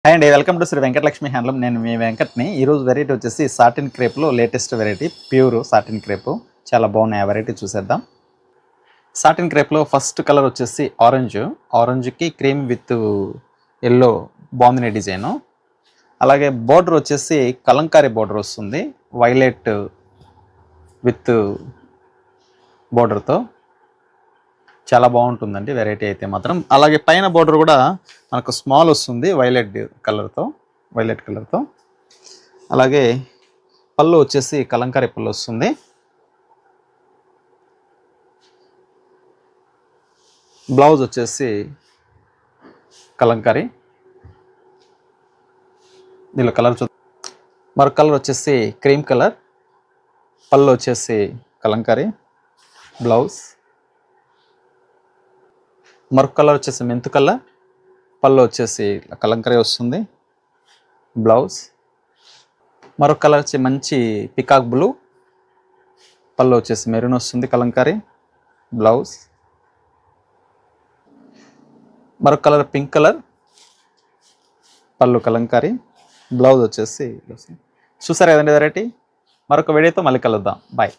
Hi అండి, welcome to Shri Venkatalakshmi handloom. నేను మీ వెంకట్ని. ఈరోజు వెరైటీ వచ్చేసి సాటిన్ క్రేప్లో latest variety pure satin crepe. చాలా బాగున్నాయి. ఆ వెరైటీ చూసేద్దాం. సాటిన్ క్రేప్లో ఫస్ట్ కలర్ వచ్చేసి ఆరెంజ్కి క్రీమ్ విత్ ఎల్లో బాగుంది డిజైను. అలాగే బోర్డర్ వచ్చేసి కలంకారీ బోర్డర్ వస్తుంది, వైలెట్ విత్ బోర్డర్తో. చాలా బాగుంటుందండి వెరైటీ అయితే మాత్రం. అలాగే పైన బోర్డర్ కూడా మనకు స్మాల్ వస్తుంది వైలెట్ కలర్తో. అలాగే పళ్ళు వచ్చేసి కలంకారీ పళ్ళు వస్తుంది. బ్లౌజ్ వచ్చేసి కలంకారీ. దీనిలో కలర్ మరొక కలర్ వచ్చేసి క్రీమ్ కలర్. పళ్ళు వచ్చేసి కలంకారీ, బ్లౌజ్. మరొక కలర్ వచ్చేసి మెంతు కలర్. పళ్ళు వచ్చేసి కలంకారీ వస్తుంది, బ్లౌజ్. మరొక కలర్ వచ్చి మంచి పికాక్ బ్లూ. పళ్ళు వచ్చేసి మెరూన్ వస్తుంది, కలంకారీ, బ్లౌజ్. మరొక కలర్ పింక్ కలర్. పళ్ళు కలంకారీ, బ్లౌజ్ వచ్చేసి. చూసారు కదండి వెరైటీ. మరొక వీడియోతో మళ్ళీ కలుద్దాం. బాయ్.